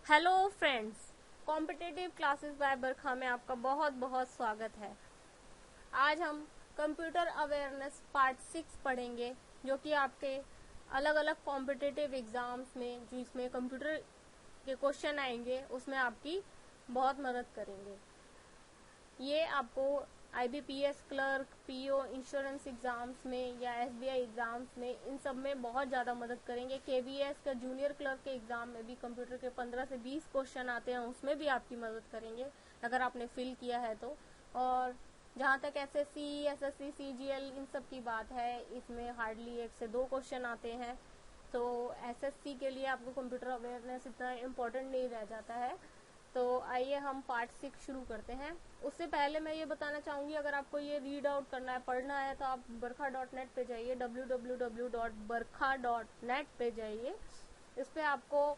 Hello friends, competitive classes by Barkha में आपका बहुत बहुत स्वागत है। आज हम कंप्यूटर अवेयरनेस पार्ट 6 पढ़ेंगे, जो कि आपके अलग अलग कॉम्पिटिटिव एग्जाम्स में जिसमें कंप्यूटर के क्वेश्चन आएंगे उसमें आपकी बहुत मदद करेंगे। ये आपको IBPS clerk, PO, insurance exams में या SBI एग्जाम्स में इन सब में बहुत ज़्यादा मदद करेंगे। KVS का जूनियर क्लर्क के एग्जाम में भी कंप्यूटर के 15 से 20 क्वेश्चन आते हैं, उसमें भी आपकी मदद करेंगे अगर आपने फिल किया है तो। और जहाँ तक SSC, SSC, CGL इन सब की बात है, इसमें हार्डली 1 से 2 क्वेश्चन आते हैं, तो SSC के लिए आपको कंप्यूटर अवेयरनेस इतना इम्पोर्टेंट नहीं रह जाता है। तो आइए हम पार्ट 6 शुरू करते हैं। उससे पहले मैं ये बताना चाहूँगी, अगर आपको ये रीड आउट करना है, पढ़ना है, तो आप बरखा.net पे जाइए, www.barkha.net पे जाइए। इस पर आपको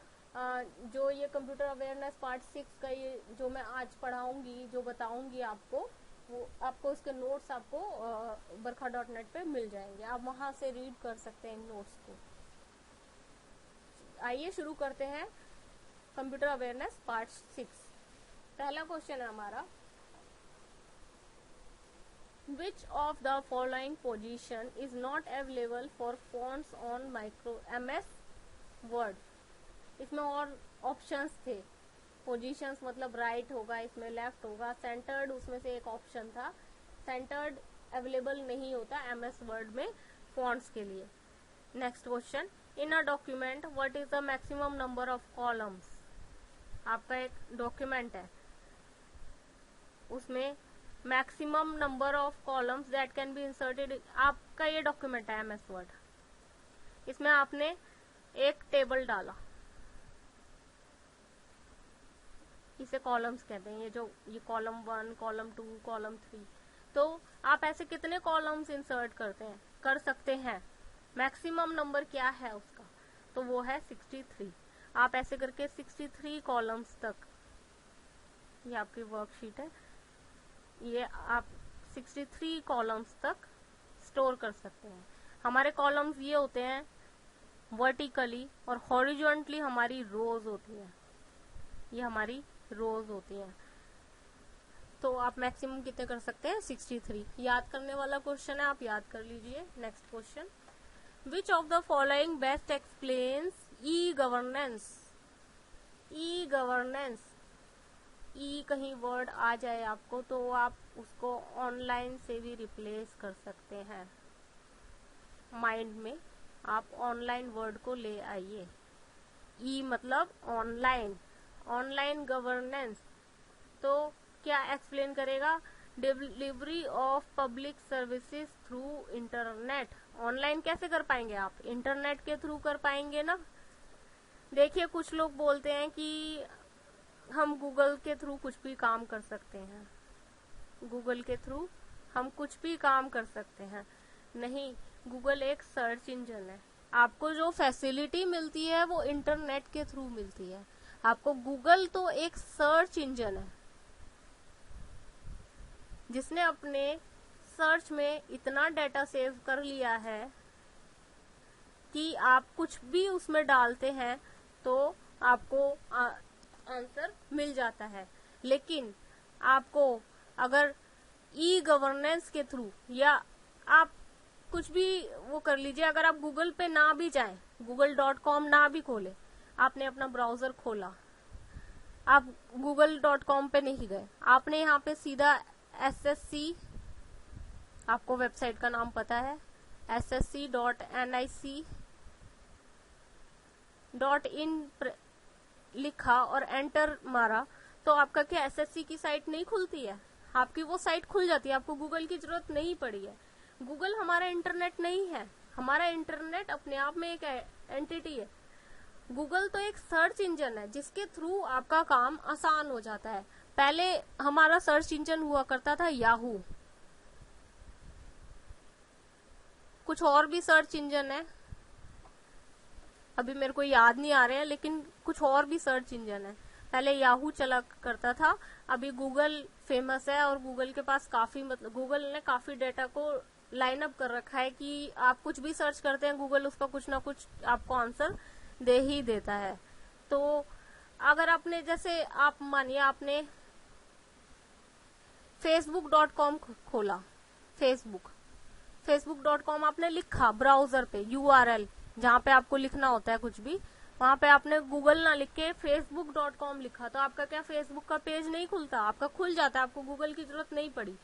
जो ये कंप्यूटर अवेयरनेस पार्ट 6 का ये जो मैं आज पढ़ाऊँगी, जो बताऊँगी आपको, वो आपको उसके नोट्स आपको बरखा.net पे मिल जाएंगे। आप वहाँ से रीड कर सकते हैं इन नोट्स को। आइए शुरू करते हैं कंप्यूटर अवेयरनेस पार्ट 6। पहला क्वेश्चन है हमारा, Which of the following position is not available for fonts on MS Word? इसमें और ऑप्शंस थे। पोजीशंस मतलब राइट होगा, इसमें लेफ्ट होगा, सेंटर्ड उसमें से एक ऑप्शन था। सेंटर्ड अवेलेबल नहीं होता MS Word में फॉन्ट्स के लिए। Next question, in a document what is the maximum number of columns? आपका एक डॉक्यूमेंट है, उसमें maximum number of columns that can be inserted. आपका ये डॉक्यूमेंट है MS Word, इसमें आपने एक टेबल डाला, इसे कॉलम्स कहते हैं। ये कॉलम 1, कॉलम 2, कॉलम 3, तो आप ऐसे कितने कॉलम्स इंसर्ट कर सकते हैं? मैक्सिमम नंबर क्या है उसका? तो वो है 63। आप ऐसे करके 63 कॉलम्स तक, ये आपकी वर्कशीट है, ये आप 63 कॉलम्स तक स्टोर कर सकते हैं। हमारे कॉलम्स ये होते हैं वर्टिकली, और हॉरिजॉन्टली हमारी रोज होती है, ये हमारी रोज होती हैं। तो आप मैक्सिमम कितने कर सकते हैं? 63। याद करने वाला क्वेश्चन है, आप याद कर लीजिए। Next question, which of the following best explains e-governance? E-governance, E कहीं वर्ड आ जाए आपको तो आप उसको ऑनलाइन से भी रिप्लेस कर सकते हैं। माइंड में आप ऑनलाइन वर्ड को ले आइए। ई मतलब ऑनलाइन, ऑनलाइन गवर्नेंस, तो क्या एक्सप्लेन करेगा? Delivery of public services through internet. Online कैसे कर पाएंगे आप? इंटरनेट के थ्रू कर पाएंगे ना। देखिए, कुछ लोग बोलते हैं कि हम गूगल के थ्रू कुछ भी काम कर सकते हैं, गूगल के थ्रू हम कुछ भी काम कर सकते हैं। नहीं, गूगल एक सर्च इंजन है। आपको जो फैसिलिटी मिलती है वो इंटरनेट के थ्रू मिलती है। आपको गूगल तो एक सर्च इंजन है, जिसने अपने सर्च में इतना डाटा सेव कर लिया है कि आप कुछ भी उसमें डालते हैं तो आपको आंसर मिल जाता है। लेकिन आपको अगर ई-गवर्नेंस के थ्रू, या आप कुछ भी वो कर लीजिए, अगर आप गूगल पे ना भी जाएं, google.com ना भी खोले, आपने अपना ब्राउजर खोला, आप google.com पे नहीं गए, आपने यहाँ पे सीधा SSC, आपको वेबसाइट का नाम पता है, ssc.nic.in लिखा और एंटर मारा, तो आपका क्या SSC की साइट नहीं खुलती है? आपकी वो साइट खुल जाती है, आपको गूगल की जरूरत नहीं पड़ी है। गूगल हमारा इंटरनेट नहीं है, हमारा इंटरनेट अपने आप में एक एंटिटी है। गूगल तो एक सर्च इंजन है जिसके थ्रू आपका काम आसान हो जाता है। पहले हमारा सर्च इंजन हुआ करता था याहू, कुछ और भी सर्च इंजन है, अभी मेरे को याद नहीं आ रहे हैं, लेकिन कुछ और भी सर्च इंजन है। पहले याहू चला करता था, अभी गूगल फेमस है, और गूगल के पास काफी, मतलब गूगल ने काफी डेटा को लाइन अप कर रखा है कि आप कुछ भी सर्च करते हैं, गूगल उसका कुछ ना कुछ आपको आंसर दे ही देता है। तो अगर आपने जैसे आप मानिए आपने facebook.com खोला, facebook.com आपने लिखा ब्राउजर पे URL जहाँ पे आपको लिखना होता है कुछ भी, वहां पे आपने गूगल ना लिख के facebook.com लिखा तो आपका क्या फेसबुक का पेज नहीं खुलता? आपका खुल जाता है, आपको गूगल की जरूरत नहीं पड़ी।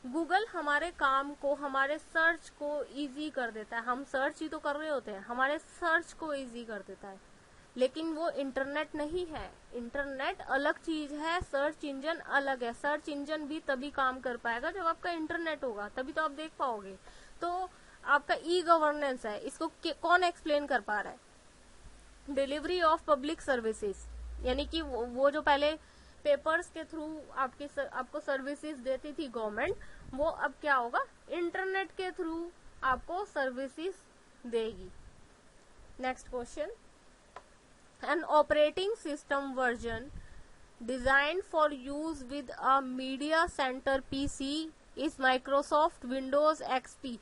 गूगल हमारे काम को, हमारे सर्च को इजी कर देता है। हम सर्च ही तो कर रहे होते हैं, हमारे सर्च को इजी कर देता है, लेकिन वो इंटरनेट नहीं है। इंटरनेट अलग चीज है, सर्च इंजन अलग है। सर्च इंजन भी तभी काम कर पाएगा जब आपका इंटरनेट होगा, तभी तो आप देख पाओगे। तो आपका ई गवर्नेंस है, इसको कौन एक्सप्लेन कर पा रहा है? डिलीवरी ऑफ पब्लिक सर्विसेज, यानी कि वो जो पहले पेपर्स के थ्रू आपको सर्विसेज देती थी गवर्नमेंट, वो अब क्या होगा? इंटरनेट के थ्रू आपको सर्विसेज देगी। Next question, an operating system version designed for use with a media center PC is Microsoft Windows XP।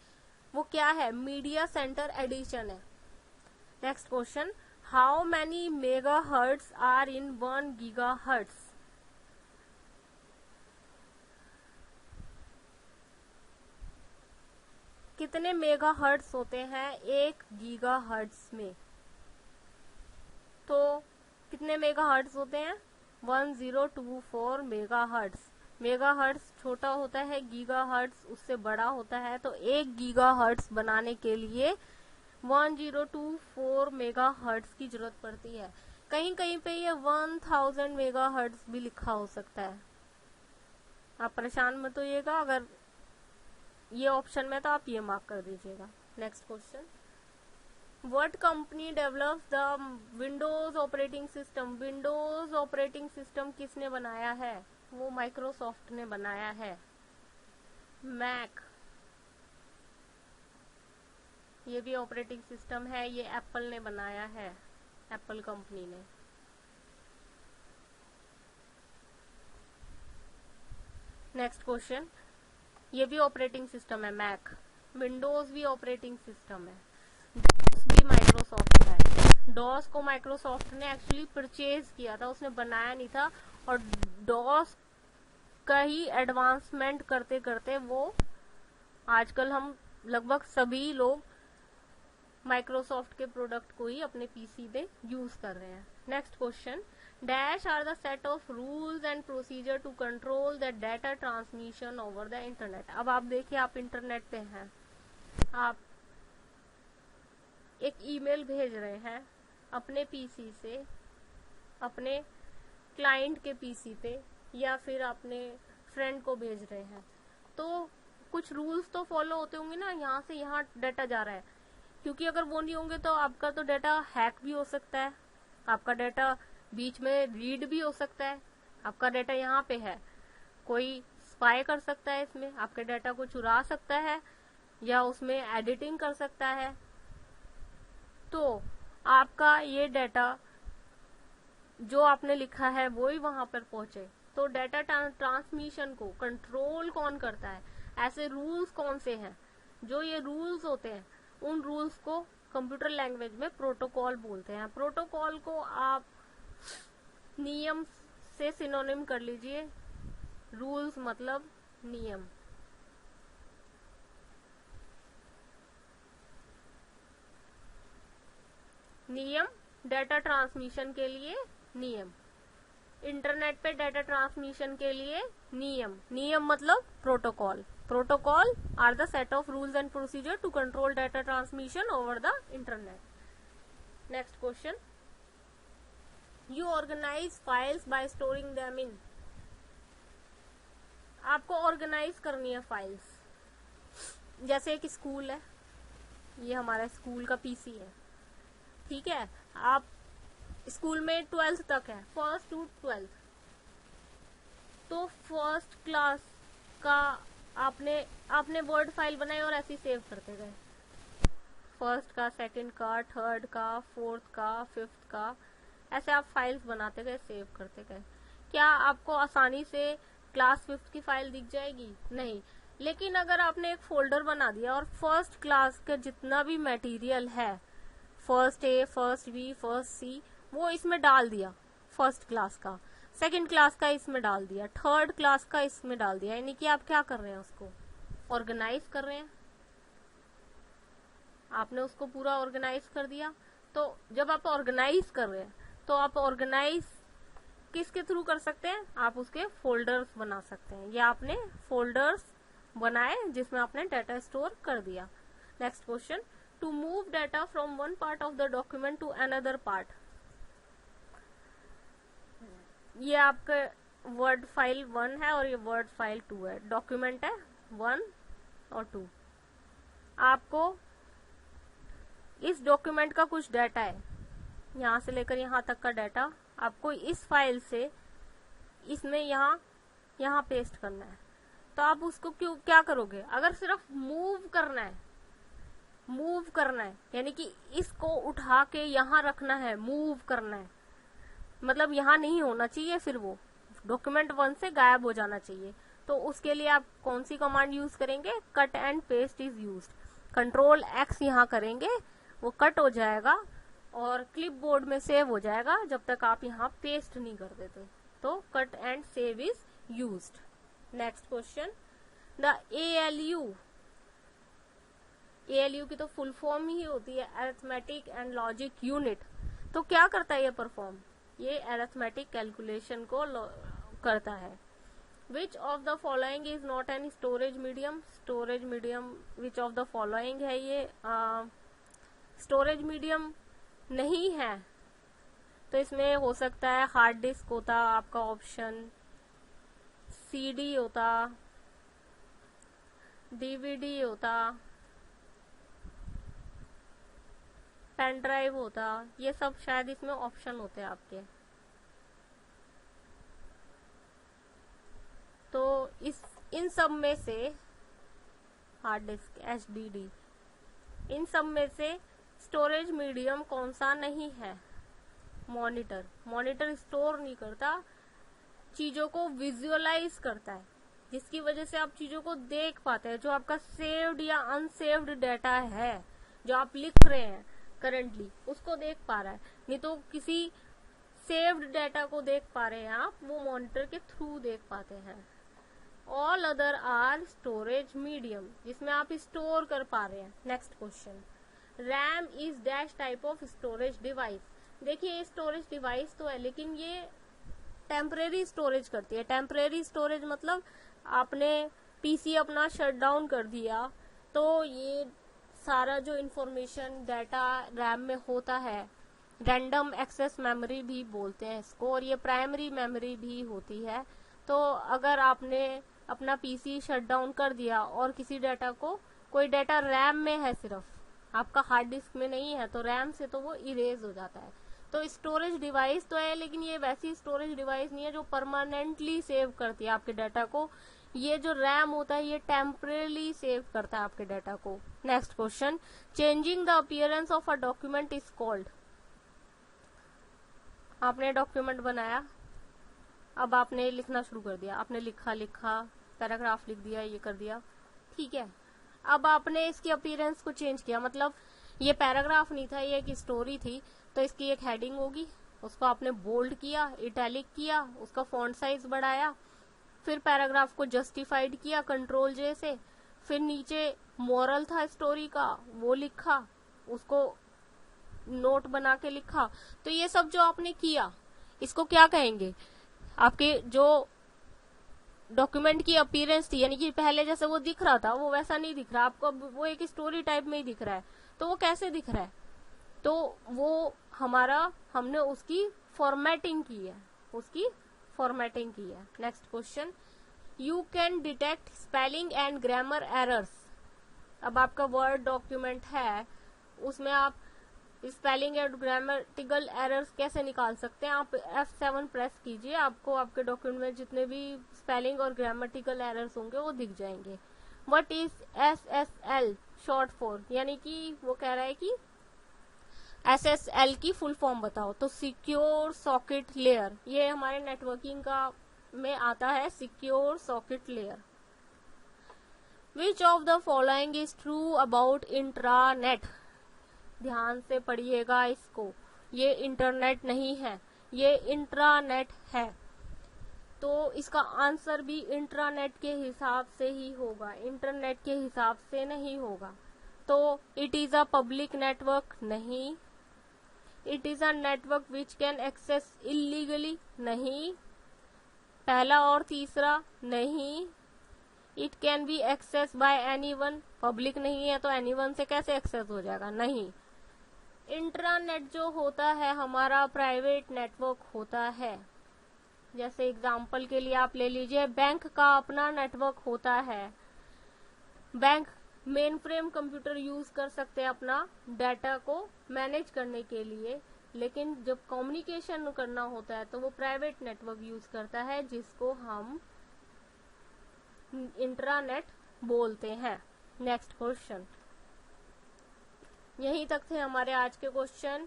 वो क्या है? मीडिया सेंटर एडिशन है। Next question, how many mega hertz are in 1 giga hertz? कितने mega hertz होते हैं 1 giga hertz में? तो कितने मेगा हर्ट्स होते हैं? 1024 मेगा हर्ट्स। मेगा हर्ट्स छोटा होता है, गीगा हर्ट्स उससे बड़ा होता है। तो 1 गीगा हर्ट्स बनाने के लिए 1024 मेगा हर्ट्स की जरूरत पड़ती है। कहीं कहीं पे ये 1000 मेगा हर्ट्स भी लिखा हो सकता है। आप परेशान मत होइएगा, अगर ये ऑप्शन में तो आप ये मार्क कर दीजिएगा। Next question, What company develops the Windows operating system? Windows operating system किसने बनाया है? वो माइक्रोसॉफ्ट ने बनाया है। मैक, ये भी ऑपरेटिंग सिस्टम है, ये एप्पल ने बनाया है, एप्पल कंपनी ने। नेक्स्ट क्वेश्चन, ये भी ऑपरेटिंग सिस्टम है मैक, विंडोज भी ऑपरेटिंग सिस्टम है, भी माइक्रोसॉफ्ट का है। डॉस को माइक्रोसॉफ्ट ने एक्चुअली परचेज किया था, उसने बनाया नहीं था, और डॉस का ही एडवांसमेंट करते करते वो आजकल हम लगभग सभी लोग माइक्रोसॉफ्ट के प्रोडक्ट को ही अपने पीसी पे यूज कर रहे हैं। Next question, dash are the set of rules and procedure to control the data transmission over the internet. अब आप देखिए, आप इंटरनेट पे हैं, आप एक ईमेल भेज रहे हैं अपने पीसी से अपने क्लाइंट के पीसी पे, या फिर अपने फ्रेंड को भेज रहे हैं, तो कुछ रूल्स तो फॉलो होते होंगे ना। यहाँ से यहाँ डाटा जा रहा है, क्योंकि अगर वो नहीं होंगे तो आपका तो डाटा हैक भी हो सकता है, आपका डाटा बीच में रीड भी हो सकता है। आपका डाटा यहाँ पे है, कोई स्पाई कर सकता है इसमें, आपके डाटा को चुरा सकता है या उसमें एडिटिंग कर सकता है। तो आपका ये डाटा जो आपने लिखा है वो ही वहां पर पहुंचे। तो डाटा ट्रांसमिशन को कंट्रोल कौन करता है? ऐसे रूल्स कौन से हैं? जो ये रूल्स होते हैं, उन रूल्स को कंप्यूटर लैंग्वेज में प्रोटोकॉल बोलते हैं। प्रोटोकॉल को आप नियम से सिनोनिम कर लीजिए, रूल्स मतलब नियम। नियम डाटा ट्रांसमिशन के लिए नियम, इंटरनेट पे डाटा ट्रांसमिशन के लिए नियम। नियम मतलब protocol. Protocol are the set of rules and procedure to control data transmission over the internet. Next question, you organise files by storing them in. आपको ऑर्गेनाइज करनी है फाइल्स। जैसे एक स्कूल है, ये हमारा स्कूल का पीसी है, ठीक है। आप स्कूल में 12th तक है, 1st to 12th, तो फर्स्ट क्लास का आपने वर्ड फाइल बनाई और ऐसे ही सेव करते गए। फर्स्ट का, सेकंड का, थर्ड का, फोर्थ का, फिफ्थ का, ऐसे आप फाइल्स बनाते गए, सेव करते गए। क्या आपको आसानी से क्लास 5th की फाइल दिख जाएगी? नहीं। लेकिन अगर आपने एक फोल्डर बना दिया और फर्स्ट क्लास का जितना भी मटेरियल है, first A, first B, first सी, वो इसमें डाल दिया, फर्स्ट क्लास का, सेकंड क्लास का इसमें डाल दिया, थर्ड क्लास का इसमें डाल दिया, यानी कि आप क्या कर रहे हैं, उसको ऑर्गेनाइज कर रहे हैं। आपने उसको पूरा ऑर्गेनाइज कर दिया। तो जब आप ऑर्गेनाइज कर रहे हैं तो आप ऑर्गेनाइज किसके थ्रू कर सकते हैं, आप उसके फोल्डर्स बना सकते हैं। ये आपने फोल्डर्स बनाए जिसमें आपने डाटा स्टोर कर दिया। Next question, to move data from one part of the document to another part. ये आपका वर्ड फाइल 1 है और ये वर्ड फाइल 2 है, डॉक्यूमेंट है 1 और 2। आपको इस डॉक्यूमेंट का कुछ डाटा है, यहाँ से लेकर यहाँ तक का डाटा आपको इस फाइल से इसमें यहाँ पेस्ट करना है। तो आप उसको क्या करोगे, अगर सिर्फ मूव करना है यानी कि इसको उठा के यहाँ रखना है, मूव करना है, मतलब यहाँ नहीं होना चाहिए, फिर वो डॉक्यूमेंट 1 से गायब हो जाना चाहिए। तो उसके लिए आप कौन सी कमांड यूज करेंगे, cut and paste is used. Control X यहाँ करेंगे, वो कट हो जाएगा और क्लिपबोर्ड में सेव हो जाएगा जब तक आप यहाँ पेस्ट नहीं कर देते। तो cut and save is used. Next question, the ALU की तो फुल फॉर्म ही होती है अरिथमेटिक एंड लॉजिक यूनिट। तो क्या करता है ये परफॉर्म, ये अरिथमेटिक कैलकुलेशन को करता है। विच of the following is not an storage medium, storage medium which of the following है, ये स्टोरेज मीडियम नहीं है। तो इसमें हो सकता है हार्ड डिस्क होता आपका ऑप्शन, CD होता, DVD होता, पेन ड्राइव होता, ये सब शायद इसमें ऑप्शन होते हैं आपके। तो इन सब में से हार्ड डिस्क, HDD, इन सब में से स्टोरेज मीडियम कौन सा नहीं है, मॉनिटर स्टोर नहीं करता, चीजों को विजुअलाइज करता है, जिसकी वजह से आप चीजों को देख पाते हैं। जो आपका सेव्ड या अनसेव्ड डाटा है, जो आप लिख रहे हैं करंटली, उसको देख पा रहा है, नहीं तो किसी सेव्ड डाटा को देख पा रहे हैं आप, वो मॉनिटर के थ्रू देख पाते हैं। All other are storage medium, जिसमें आप स्टोर कर पा रहे हैं। Next question, RAM is dash type of storage device. देखिए स्टोरेज डिवाइस तो है, लेकिन ये टेम्परेरी स्टोरेज करती है। टेम्परेरी स्टोरेज मतलब आपने पीसी अपना शट डाउन कर दिया, तो ये सारा जो इंफॉर्मेशन डाटा रैम में होता है, रैंडम एक्सेस मेमोरी भी बोलते हैं इसको, और ये प्राइमरी मेमोरी भी होती है। तो अगर आपने अपना पीसी शट डाउन कर दिया और किसी डाटा को, कोई डाटा रैम में है सिर्फ, आपका हार्ड डिस्क में नहीं है, तो रैम से तो वो इरेज हो जाता है। तो स्टोरेज डिवाइस तो है, लेकिन ये वैसी स्टोरेज डिवाइस नहीं है जो परमानेंटली सेव करती है आपके डाटा को। ये जो रैम होता है ये टेम्परेली सेव करता है आपके डाटा को। Next question, changing the appearance of a document is called. आपने डॉक्यूमेंट बनाया, अब आपने लिखना शुरू कर दिया, आपने लिखा पैराग्राफ लिख दिया, ये कर दिया, ठीक है। अब आपने इसकी अपीयरेंस को चेंज किया, मतलब ये पैराग्राफ नहीं था, ये एक स्टोरी थी, तो इसकी एक हेडिंग होगी, उसको आपने बोल्ड किया, इटैलिक किया, उसका फॉन्ट साइज बढ़ाया, फिर पैराग्राफ को जस्टिफाइड किया कंट्रोल J से, फिर नीचे मोरल था स्टोरी का, वो लिखा, उसको नोट बना के लिखा। तो ये सब जो आपने किया, इसको क्या कहेंगे, आपके जो डॉक्यूमेंट की अपीयरेंस थी, यानी कि पहले जैसे वो दिख रहा था वो वैसा नहीं दिख रहा आपको, वो एक स्टोरी टाइप में ही दिख रहा है। तो वो कैसे दिख रहा है, तो वो हमने उसकी फॉर्मेटिंग की है, next question, you can detect spelling and grammar errors. अब आपका वर्ड डॉक्यूमेंट है, उसमें आप स्पेलिंग एंड ग्रामेटिकल एरर्स कैसे निकाल सकते हैं। आप F7 प्रेस कीजिए, आपको आपके डॉक्यूमेंट में जितने भी स्पेलिंग और ग्रामेटिकल एरर्स होंगे वो दिख जाएंगे। What is SSL short for, यानी कि वो कह रहा है कि SSL की फुल फॉर्म बताओ। तो सिक्योर सॉकेट लेयर, ये हमारे नेटवर्किंग का में आता है, secure socket layer. Which of the following is true about intranet. ध्यान से पढ़िएगा इसको, ये इंटरनेट नहीं है, ये इंट्रानेट है, तो इसका आंसर भी इंट्रानेट के हिसाब से ही होगा, इंटरनेट के हिसाब से नहीं होगा। तो it is a public network, नहीं। It is a network which can access illegally, नहीं। पहला और तीसरा नहीं। It can be access by anyone, public नहीं है तो एनीवन से कैसे एक्सेस हो जाएगा, नहीं। इंट्रानेट जो होता है हमारा प्राइवेट नेटवर्क होता है। जैसे एग्जाम्पल के लिए आप ले लीजिए, बैंक का अपना नेटवर्क होता है। Bank main frame computer use कर सकते हैं अपना डाटा को मैनेज करने के लिए, लेकिन जब कम्युनिकेशन करना होता है तो वो प्राइवेट नेटवर्क यूज करता है, जिसको हम इंट्रानेट बोलते हैं। Next question. यहीं तक थे हमारे आज के क्वेश्चन।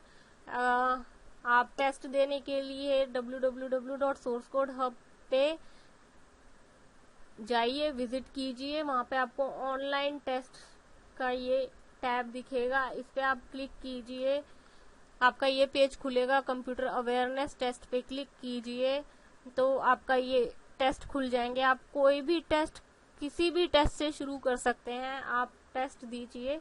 आप टेस्ट देने के लिए www.sourceCodeHub पे जाइए, विजिट कीजिए। वहां पे आपको ऑनलाइन टेस्ट का ये टैब दिखेगा, इस पे आप क्लिक कीजिए, आपका ये पेज खुलेगा। कंप्यूटर अवेयरनेस टेस्ट पे क्लिक कीजिए तो आपका ये टेस्ट खुल जाएंगे। आप कोई भी टेस्ट, किसी भी टेस्ट से शुरू कर सकते हैं। आप टेस्ट दीजिए,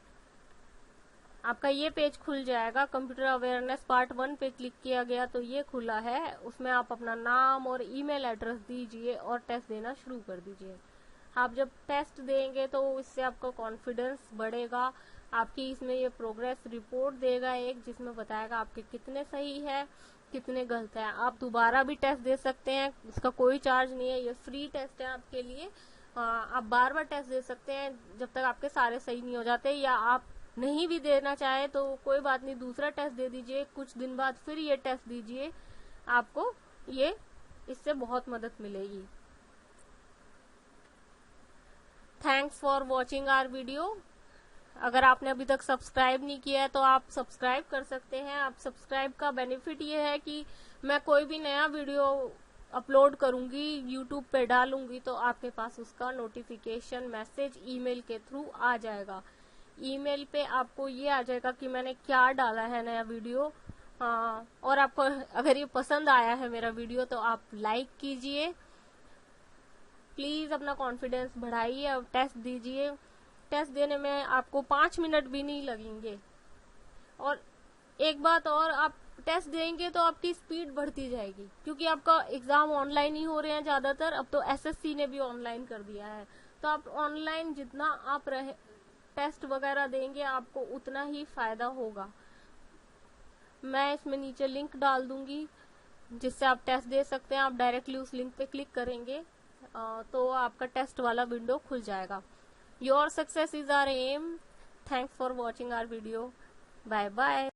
आपका ये पेज खुल जाएगा। कंप्यूटर अवेयरनेस पार्ट 1 पे क्लिक किया गया तो ये खुला है, उसमें आप अपना नाम और ईमेल एड्रेस दीजिए और टेस्ट देना शुरू कर दीजिए। आप जब टेस्ट देंगे तो इससे आपका कॉन्फिडेंस बढ़ेगा। आपकी इसमें ये प्रोग्रेस रिपोर्ट देगा एक, जिसमें बताएगा आपके कितने सही है कितने गलत है। आप दोबारा भी टेस्ट दे सकते हैं, इसका कोई चार्ज नहीं है, ये फ्री टेस्ट है आपके लिए। आप बार बार टेस्ट दे सकते हैं जब तक आपके सारे सही नहीं हो जाते, या आप नहीं भी देना चाहे तो कोई बात नहीं, दूसरा टेस्ट दे दीजिए, कुछ दिन बाद फिर ये टेस्ट दीजिए, आपको ये इससे बहुत मदद मिलेगी। Thanks for watching our video. अगर आपने अभी तक सब्सक्राइब नहीं किया है तो आप सब्सक्राइब कर सकते हैं। आप सब्सक्राइब का बेनिफिट ये है कि मैं कोई भी नया वीडियो अपलोड करूंगी, यूट्यूब पे डालूंगी, तो आपके पास उसका नोटिफिकेशन मैसेज ईमेल के थ्रू आ जाएगा। ईमेल पे आपको ये आ जाएगा कि मैंने क्या डाला है नया वीडियो। और आपको अगर ये पसंद आया है मेरा वीडियो तो आप लाइक कीजिए, प्लीज अपना कॉन्फिडेंस बढ़ाइए और टेस्ट दीजिए। टेस्ट देने में आपको 5 मिनट भी नहीं लगेंगे। और एक बात और, आप टेस्ट देंगे तो आपकी स्पीड बढ़ती जाएगी, क्योंकि आपका एग्जाम ऑनलाइन ही हो रहे हैं ज्यादातर। अब तो एसएससी ने भी ऑनलाइन कर दिया है, तो आप ऑनलाइन जितना आप टेस्ट वगैरह देंगे आपको उतना ही फायदा होगा। मैं इसमें नीचे लिंक डाल दूंगी जिससे आप टेस्ट दे सकते हैं। आप डायरेक्टली उस लिंक पे क्लिक करेंगे तो आपका टेस्ट वाला विंडो खुल जाएगा। Your success is our aim. Thanks for watching our video. Bye bye.